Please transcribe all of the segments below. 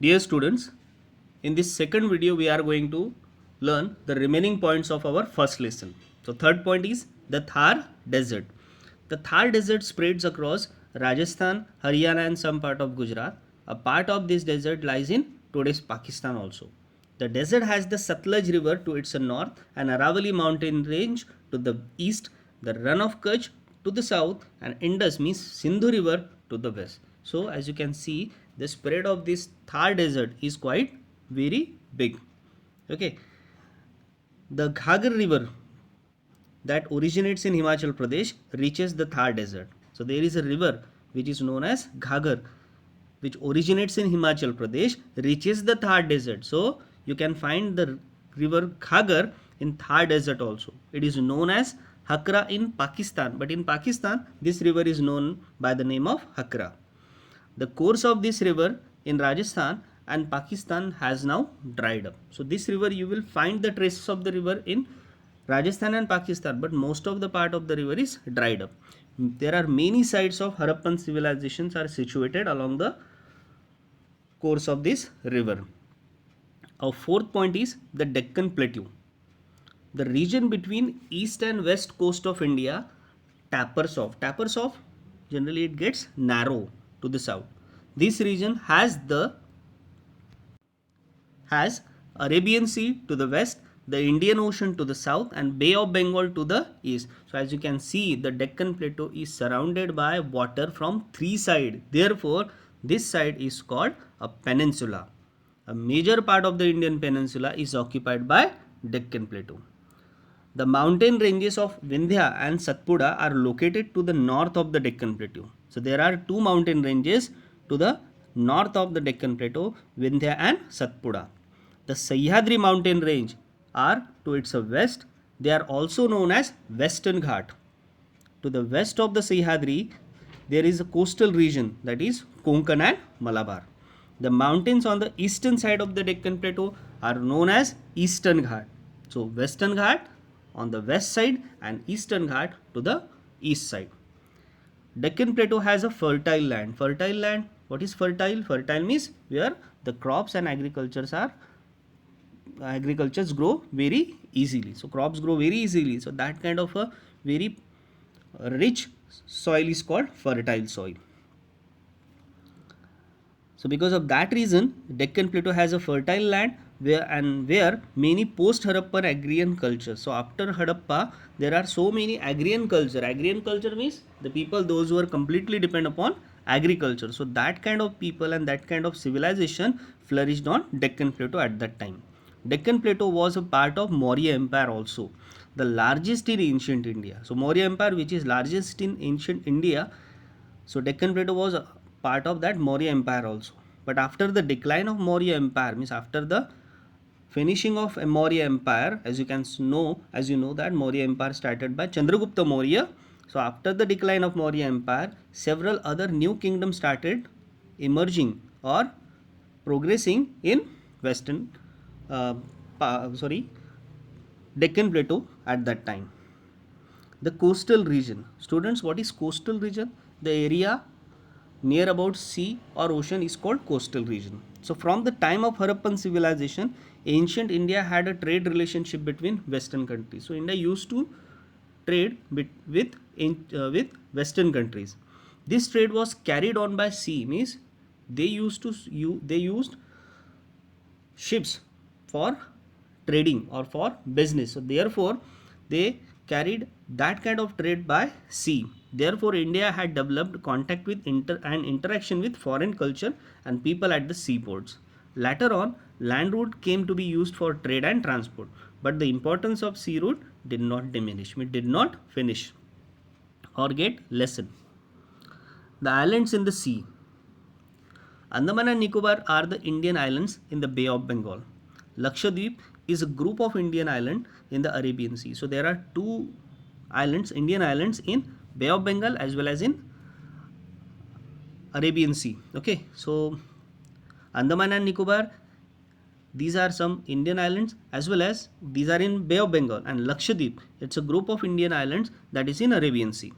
Dear students, in this second video we are going to learn the remaining points of our first lesson. So third point is the Thar Desert. The Thar Desert spreads across Rajasthan, Haryana and some part of Gujarat. A part of this desert lies in today's Pakistan also. The desert has the Satluj river to its north and Aravalli mountain range to the east, the Run of Kutch to the south and Indus means Sindhu river to the west. So as you can see, the spread of this Thar desert is quite very big. Okay, the Ghagar river that originates in Himachal Pradesh reaches the Thar desert. So there is a river which is known as Ghagar, which originates in Himachal Pradesh, reaches the Thar desert. So you can find the river Ghagar in Thar desert also. It is known as Hakra in Pakistan, but in Pakistan this river is known by the name of Hakra. The course of this river in Rajasthan and Pakistan has now dried up. So this river, you will find the traces of the river in Rajasthan and Pakistan, but most of the part of the river is dried up. There are many sites of Harappan civilizations are situated along the course of this river. Our fourth point is the Deccan Plateau. The region between east and west coast of India tapers off. Tapers off, generally it gets narrow to the south. This region has Arabian Sea to the west, the Indian Ocean to the south and Bay of Bengal to the east. So as you can see, the Deccan Plateau is surrounded by water from three sides. Therefore, this side is called a peninsula. A major part of the Indian peninsula is occupied by Deccan Plateau. The mountain ranges of Vindhya and Satpura are located to the north of the Deccan Plateau. So there are two mountain ranges to the north of the Deccan Plateau, Vindhya and Satpura. The Sahyadri mountain range are to its west. They are also known as Western Ghat. To the west of the Sahyadri, there is a coastal region, that is Konkan and Malabar. The mountains on the eastern side of the Deccan Plateau are known as Eastern Ghat. So Western Ghat on the west side and Eastern Ghat to the east side. Deccan Plateau has a fertile land. Fertile land, what is fertile? Fertile means where the crops and agricultures grow very easily. So crops grow very easily. So that kind of a very rich soil is called fertile soil. So because of that reason, Deccan Plateau has a fertile land where many post-Harappan agrarian culture. So after Harappa, there are so many agrarian culture. Agrarian culture means the people, those who are completely depend upon agriculture. So that kind of people and that kind of civilization flourished on Deccan Plateau at that time. Deccan Plateau was a part of Maurya Empire also, the largest in ancient India. So Maurya Empire, which is largest in ancient India, so Deccan Plateau was a part of that Maurya Empire also. But after the decline of Maurya Empire, means after the finishing of Maurya Empire, as you know that Maurya Empire started by Chandragupta Maurya. So after the decline of Maurya Empire, several other new kingdoms started emerging or progressing in Deccan Plateau at that time. The coastal region. Students, what is coastal region? The area near about sea or ocean is called coastal region. So from the time of Harappan civilization, ancient India had a trade relationship between western countries. So India used to trade with western countries. This trade was carried on by sea, means they used ships for trading or for business. So therefore they carried that kind of trade by sea. Therefore India had developed contact with and interaction with foreign culture and people at the seaports. Later on, land route came to be used for trade and transport, but the importance of sea route did not diminish. It did not finish or get lessened. The islands in the sea. Andaman and Nicobar are the Indian islands in the Bay of Bengal. Lakshadweep is a group of Indian islands in the Arabian Sea. So there are two islands, Indian islands in Bay of Bengal as well as in Arabian Sea. Okay, so Andaman and Nicobar, these are some Indian islands as well as these are in Bay of Bengal, and Lakshadweep, it's a group of Indian islands that is in Arabian Sea.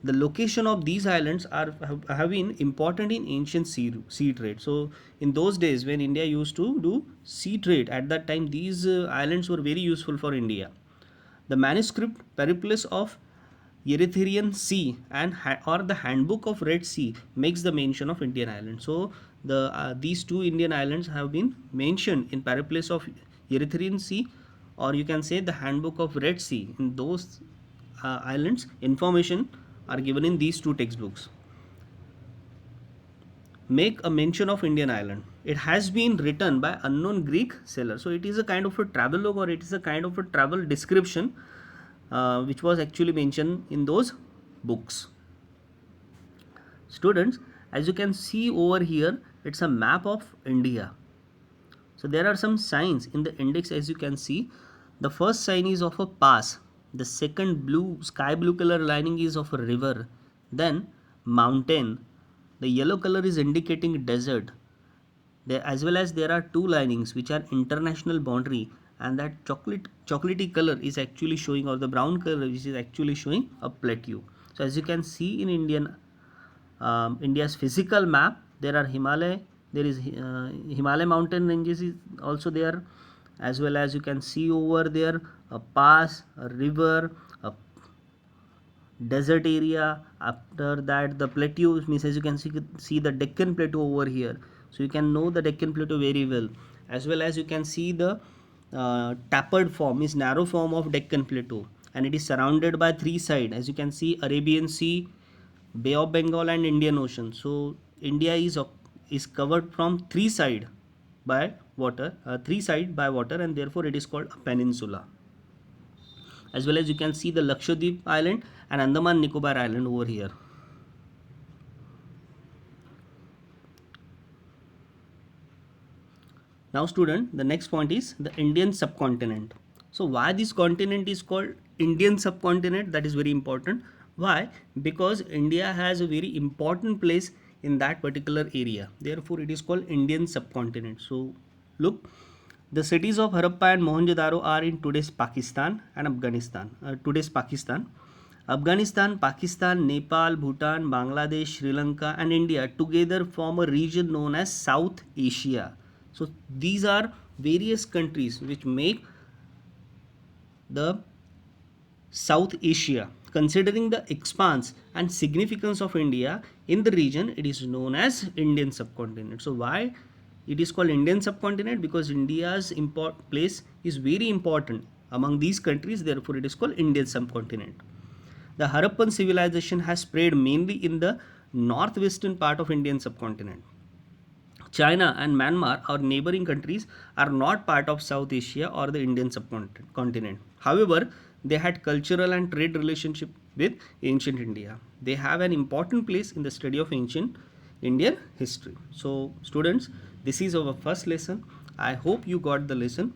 the location of these islands have been important in ancient sea trade. So in those days when India used to do sea trade, at that time these islands were very useful for India. The manuscript Periplus of Erythraean Sea or the Handbook of Red Sea makes the mention of Indian islands. So these two Indian islands have been mentioned in Periplus of Erythraean Sea, or you can say the Handbook of Red Sea. In those islands, information are given in these two textbooks. Make a mention of Indian island. It has been written by unknown Greek sailor. So it is a kind of a travelogue, or it is a kind of a travel description which was actually mentioned in those books. Students, as you can see over here, it's a map of India. So there are some signs in the index, as you can see. The first sign is of a pass. The second sky blue color lining is of a river. Then mountain. The yellow color is indicating desert. There, as well as there are two linings which are international boundary, and that chocolatey color is actually showing, or the brown color which is actually showing a plateau. So as you can see in India's physical map, there are Himalaya. There is Himalaya mountain ranges is also there, as well as you can see over there a pass, a river, a desert area. After that the plateau means, as you can see the Deccan Plateau over here. So you can know the Deccan Plateau very well, as well as you can see the tapered form, is narrow form of Deccan Plateau, and it is surrounded by three sides. As you can see, Arabian Sea, Bay of Bengal, and Indian Ocean. So India is covered from three side by water, and therefore it is called a peninsula. As well as you can see the Lakshadweep Island and Andaman Nicobar Island over here. Now student, the next point is the Indian subcontinent. So why this continent is called Indian subcontinent? That is very important. Why? Because India has a very important place in that particular area. Therefore it is called Indian subcontinent. So look, the cities of Harappa and Mohenjo-daro are in today's Pakistan and Afghanistan. Afghanistan, Pakistan, Nepal, Bhutan, Bangladesh, Sri Lanka and India together form a region known as South Asia. So these are various countries which make the South Asia. Considering the expanse and significance of India in the region, it is known as Indian subcontinent. So why it is called Indian subcontinent? Because India's place is very important among these countries, therefore it is called Indian subcontinent. The Harappan civilization has spread mainly in the northwestern part of Indian subcontinent. China and Myanmar, our neighboring countries, are not part of South Asia or the Indian subcontinent. However, they had cultural and trade relationship with ancient India. They have an important place in the study of ancient Indian history. So students, this is our first lesson. I hope you got the lesson.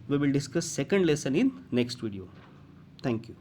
We will discuss second lesson in next video. Thank you.